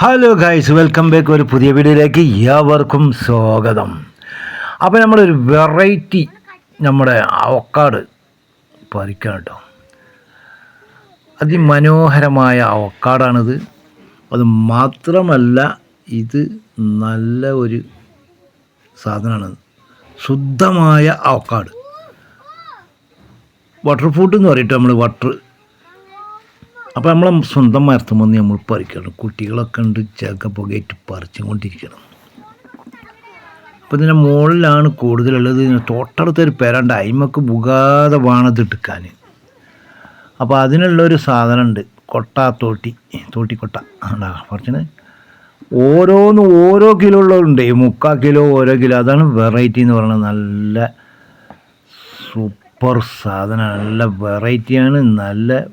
Hello guys, welcome back. ഒരു പുതിയ വീഡിയോയിലേക്ക് ഏവർക്കും സ്വാഗതം. അപ്പോൾ നമ്മളൊരു വെറൈറ്റി നമ്മുടെ അവക്കാട് പറിക്കണം കേട്ടോ. അതിമനോഹരമായ അവക്കാടാണിത്. അത് മാത്രമല്ല, ഇത് നല്ല ഒരു സാധനമാണ്. ശുദ്ധമായ അവക്കാട്, വാട്ടർ ഫ്രൂട്ട് എന്ന് പറയട്ടെ നമ്മൾ വാട്ടർ. അപ്പോൾ നമ്മളെ സ്വന്തം മരത്തും വന്ന് നമ്മൾ പറിക്കണം. കുട്ടികളൊക്കെ ഉണ്ട്, ചക്ക പുകയിട്ട് പറിച്ചും കൊണ്ടിരിക്കണം. അപ്പോൾ ഇതിൻ്റെ മുകളിലാണ് കൂടുതലുള്ളത്. തൊട്ടടുത്തൊരു പെരണ്ട്, അയിമക്ക് പുകാതെ വേണത് എടുക്കാൻ. അപ്പോൾ അതിനുള്ളൊരു സാധനമുണ്ട്, തോട്ടിക്കൊട്ട ഉണ്ടാ കുറച്ചിന്. ഓരോന്നും ഓരോ കിലോ ഉള്ളതുണ്ട്, 3/4 കിലോ, ഓരോ കിലോ. അതാണ് വെറൈറ്റി എന്ന് പറയുന്നത്. നല്ല സൂപ്പർ സാധനമാണ്, നല്ല വെറൈറ്റിയാണ്, നല്ല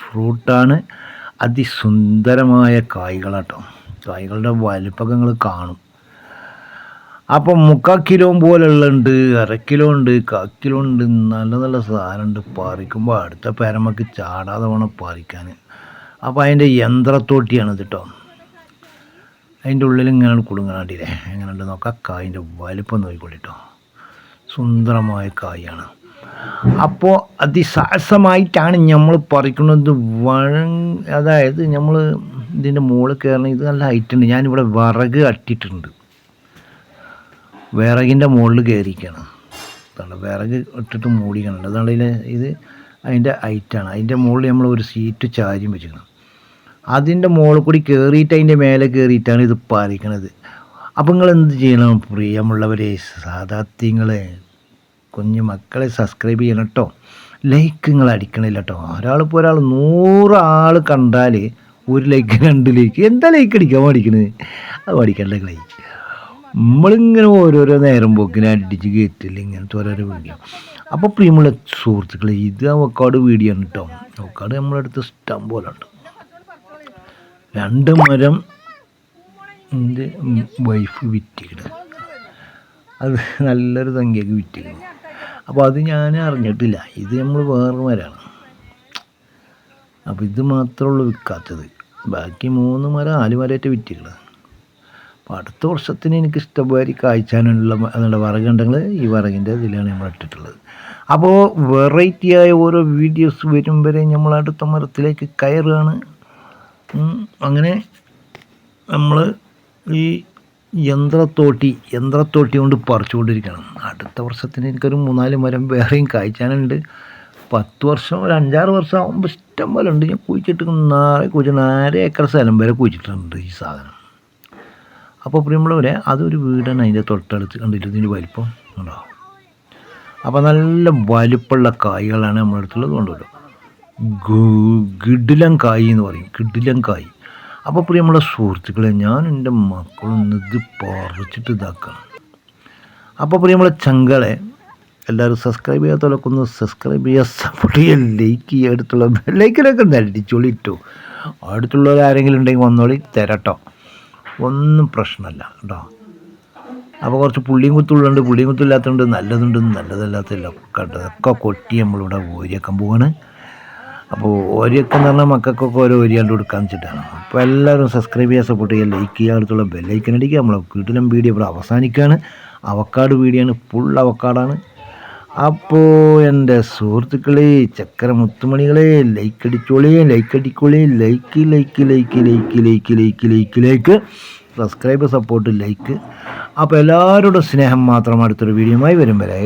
ഫ്രൂട്ടാണ്. അതിസുന്ദരമായ കായ്കളാട്ടോ. കായ്കളുടെ വലിപ്പമൊക്കെ നിങ്ങൾ കാണും. അപ്പം 3/4 കിലോ പോലുള്ളുണ്ട്, 1/2 കിലോ ഉണ്ട്, 1/4 കിലോ ഉണ്ട്. നല്ല നല്ല സാധനമുണ്ട്. പറിക്കുമ്പോൾ അടുത്ത പേരമ്മക്ക് ചാടാതെ വേണം പറിക്കാൻ. അപ്പോൾ അതിൻ്റെ യന്ത്രത്തോട്ടിയാണിത് കേട്ടോ. അതിൻ്റെ ഉള്ളിൽ ഇങ്ങനെ കുടുങ്ങാണ്ടില്ലേ, എങ്ങനെയുണ്ട് നോക്കാം. കായിൻ്റെ വലിപ്പം നോക്കിക്കൊണ്ടിട്ടോ. സുന്ദരമായ കായാണ്. അപ്പോൾ അതിസാഹസമായിട്ടാണ് നമ്മൾ പറിക്കുന്നത്. അതായത് നമ്മൾ ഇതിൻ്റെ മുകളിൽ കയറണം. ഇത് നല്ല ഹൈറ്റ് ഉണ്ട്. ഞാനിവിടെ വിറക് അട്ടിട്ടുണ്ട്, വിറകിൻ്റെ മുകളിൽ കയറിയിരിക്കണം. അതാണ് വിറക് ഇട്ടിട്ട് മൂടിക്കണം. അതാണ് ഇത് അതിൻ്റെ ഹൈറ്റാണ്. അതിൻ്റെ മുകളിൽ നമ്മൾ ഒരു സീറ്റ് ചാരിയും വെച്ചിരിക്കണം. അതിൻ്റെ മുകളിൽ കൂടി കയറിയിട്ട് അതിൻ്റെ മേലെ കയറിയിട്ടാണ് ഇത് പറിക്കണത്. അപ്പോൾ നിങ്ങൾ എന്ത് ചെയ്യണം പ്രിയമുള്ളവരെ, സാധാത്യങ്ങളെ, കുഞ്ഞു മക്കളെ സബ്സ്ക്രൈബ് ചെയ്യണം കേട്ടോ. ലൈക്ക് നിങ്ങൾ അടിക്കണില്ല കേട്ടോ. ഒരാളിപ്പോൾ 100 ആൾ കണ്ടാൽ 1 ലൈക്ക് 2 ലൈക്ക്, എന്താ ലൈക്ക് അടിക്കാൻ പഠിക്കണത്? അത് പഠിക്കണ്ട ലൈക്ക്. നമ്മളിങ്ങനെ ഓരോരോ നേരം പോക്കിനെ അടിച്ച് കയറ്റില്ല ഇങ്ങനത്തെ ഓരോരോ വീഡിയോ. അപ്പോൾ പ്രിയമുള്ള സുഹൃത്തുക്കളെ, ഇത് അവക്കാട് വീഡിയോ ആണ് കേട്ടോ. അവക്കാട് നമ്മുടെ അടുത്ത് ഇഷ്ടം പോലെ ഉണ്ട്. 2 മരം എൻ്റെ വൈഫ് വിറ്റിക്കണം. അത് നല്ലൊരു സംഖ്യക്ക് വിറ്റിക്കണം. അപ്പോൾ അത് ഞാൻ അറിഞ്ഞിട്ടില്ല. ഇത് നമ്മൾ വേറെ മരമാണ്. അപ്പോൾ ഇത് മാത്രമേ ഉള്ളൂ വിൽക്കാത്തത്. ബാക്കി 3 മരം 4 മരമായിട്ട് വിറ്റിക്കണം. അപ്പോൾ അടുത്ത വർഷത്തിന് എനിക്ക് ഇഷ്ടംപോലെ കായ്ച്ചാനുള്ള എന്നുള്ള വിറകുണ്ടെങ്കിൽ ഈ വിറകിൻ്റെ ഇതിലാണ് നമ്മൾ ഇട്ടിട്ടുള്ളത്. അപ്പോൾ വെറൈറ്റിയായ ഓരോ വീഡിയോസ് വരും വരെ നമ്മൾ അടുത്ത മരത്തിലേക്ക് കയറുകയാണ്. അങ്ങനെ നമ്മൾ ഈ യന്ത്രത്തോട്ടി കൊണ്ട് പറിച്ചുകൊണ്ടിരിക്കണം. അടുത്ത വർഷത്തിന് എനിക്കൊരു 3-4 മരം വേറെയും കായ്ച്ചാനുണ്ട്. 10 വർഷം, ഒരു 5-6 വർഷം ആകുമ്പോൾ ഇഷ്ടം പോലെ ഉണ്ട്. ഞാൻ കുഴിച്ചിട്ട് 4 ഏക്കർ സ്ഥലം വരെ കുഴിച്ചിട്ടുണ്ട് ഈ സാധനം. അപ്പോൾ പ്രിയമുള്ളവരെ, അതൊരു വീടാണ്. അതിൻ്റെ തൊട്ടടുത്ത് കണ്ടിട്ട് ഇതിൻ്റെ വലിപ്പം ഉണ്ടോ. അപ്പോൾ നല്ല വലിപ്പമുള്ള കായ്കളാണ് നമ്മുടെ അടുത്തുള്ളത്. കൊണ്ടുവരും കിടിലൻ കായ് എന്ന് പറയും, കിടിലൻ കായ്. അപ്പോൾ പ്രിയമുള്ള സുഹൃത്തുക്കളെ, ഞാൻ എൻ്റെ മക്കളൊന്ന് ഇത് പറിച്ചിട്ട് ഇതാക്കണം. അപ്പോൾ പ്രിയമുള്ള ചങ്കളെ, എല്ലാവരും സബ്സ്ക്രൈബ് ചെയ്യാത്തവരൊക്കെ ഒന്ന് സബ്സ്ക്രൈബ് ചെയ്യുക, സപ്പോർട്ട് ചെയ്യുക, ലൈക്ക് ചെയ്യുക. അടുത്തുള്ള ലൈക്കിലൊക്കെ അടിച്ചോളിട്ടോ. അടുത്തുള്ളവർ ആരെങ്കിലും ഉണ്ടെങ്കിൽ വന്നോളി, തരട്ടോ. ഒന്നും പ്രശ്നമല്ല കേട്ടോ. അപ്പോൾ കുറച്ച് പുള്ളിയും കുത്തുള്ളുണ്ട്, പുള്ളിയും കുത്തില്ലാത്തതുണ്ട്, നല്ലതുണ്ട്, നല്ലതല്ലാത്തല്ല ഒക്കെ കൊട്ടി നമ്മളിവിടെ ഓരിയാക്കാൻ പോവാണ്. അപ്പോൾ ഓരിയൊക്കെ എന്ന് പറഞ്ഞാൽ മക്കൾക്കൊക്കെ ഓരോ ഓരിയാണ്ട് കൊടുക്കാന്ന് വെച്ചിട്ടാണ്. അപ്പോൾ എല്ലാവരും സബ്സ്ക്രൈബ് ചെയ്യുക, സപ്പോർട്ട് ചെയ്യുക, ലൈക്ക് ചെയ്യുക, അടുത്തുള്ള ബെല്ലൈക്കൻ അടിക്കുക. നമ്മളെ വീട്ടിലും വീഡിയോ ഇവിടെ അവസാനിക്കുകയാണ്. അവക്കാട് വീഡിയോ ആണ്, ഫുൾ അവക്കാടാണ്. അപ്പോൾ എൻ്റെ സുഹൃത്തുക്കളെ, ചക്കര മുത്തുമണികളെ, ലൈക്ക് അടിച്ചോളി, ലൈക്ക് സബ്സ്ക്രൈബ്, സപ്പോർട്ട്, ലൈക്ക്. അപ്പോൾ എല്ലാവരോടും സ്നേഹം മാത്രം. അടുത്തൊരു വീഡിയോയുമായി വരും വരെ.